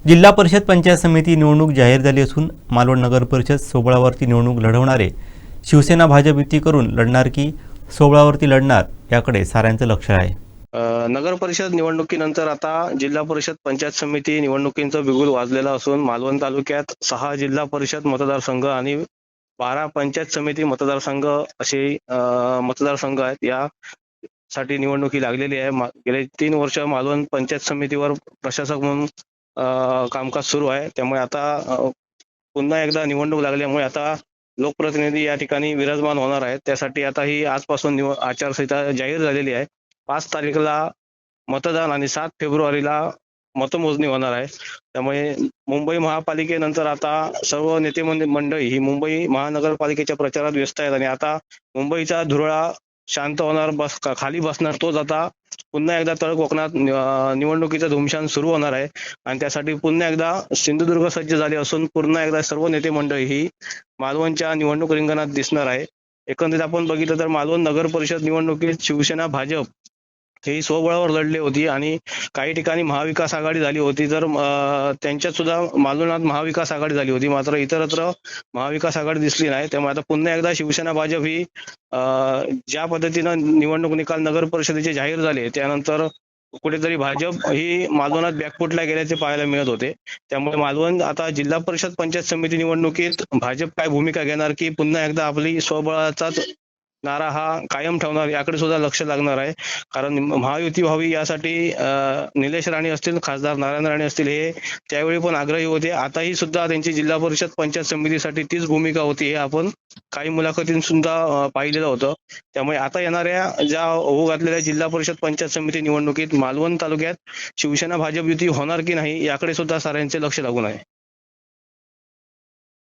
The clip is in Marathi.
जिल्हा परिषद पंचायत समिती निवडणूक जाहीर झाली असून मालवण नगर परिषद सोबळावरती निवडणूक लढवणारे शिवसेना भाजप युती करून लढणार की सोबळावरती लढणार याकडे साऱ्यांचं लक्ष आहे. नगर परिषद निवडणुकीनंतर आता जिल्हा परिषद पंचायत समिती निवडणुकीचं बिगुल वाजलेलं असून मालवण तालुक्यात 6 जिल्हा परिषद मतदारसंघ आणि 12 पंचायत समिती मतदारसंघ असे मतदारसंघ आहेत. यासाठी निवडणुकी लागलेली आहे. गेले 3 वर्ष मालवण पंचायत समितीवर प्रशासक म्हणून कामकाज सुरू आहे. त्यामुळे आता पुन्हा एकदा निवडणूक लागल्यामुळे आता लोकप्रतिनिधी या ठिकाणी विराजमान होणार आहेत. त्यासाठी आता ही आजपासून आचारसंहिता जाहीर झालेली आहे. 5 तारखेला मतदान आणि 7 फेब्रुवारीला मतमोजणी होणार आहे. त्यामुळे मुंबई महापालिकेनंतर आता सर्व नेते मंडळी ही मुंबई महानगरपालिकेच्या प्रचारात व्यस्त आहेत आणि आता मुंबईचा धुरळा शांत होणार, खाली बसणार. तोच आता पुन्हा एकदा तळ कोकणात निवडणुकीचं धुमशान सुरू होणार आहे आणि त्यासाठी पुन्हा एकदा सिंधुदुर्ग सज्ज झाले असून पुन्हा एकदा सर्व नेते मंडळी ही मालवणच्या निवडणूक रिंगणात दिसणार आहे. एकंदरीत आपण बघितलं तर मालवण नगर परिषद निवडणुकीत शिवसेना भाजप ही स्वबळावर लढली होती आणि काही ठिकाणी महाविकास आघाडी झाली होती. तर त्यांच्यात सुद्धा मालवणात महाविकास आघाडी झाली होती, मात्र इतरत्र महाविकास आघाडी दिसली नाही. त्यामुळे आता पुन्हा एकदा शिवसेना भाजप ही ज्या पद्धतीनं निवडणूक निकाल नगर परिषदेचे जाहीर झाले त्यानंतर कुठेतरी भाजप ही मालवणात बॅकफुटला गेल्याचे पाहायला मिळत होते. त्यामुळे मालवण आता जिल्हा परिषद पंचायत समिती निवडणुकीत भाजप काय भूमिका घेणार की पुन्हा एकदा आपली स्वबळाचाच नारा हा कायम ठेवणार याकडे सुद्धा लक्ष लागणार आहे. कारण महायुती व्हावी यासाठी निलेश राणे असतील, खासदार नारायण राणे असतील, हे त्यावेळी पण आग्रही होते. आताही सुद्धा त्यांची जिल्हा परिषद पंचायत समितीसाठी तीच भूमिका होती, हे आपण काही मुलाखतीत सुद्धा पाहिलेलं होतं. त्यामुळे आता येणाऱ्या ज्या होऊ घातलेल्या जिल्हा परिषद पंचायत समिती निवडणुकीत मालवण तालुक्यात शिवसेना भाजप युती होणार की नाही याकडे सुद्धा साऱ्यांचे लक्ष लागून आहे.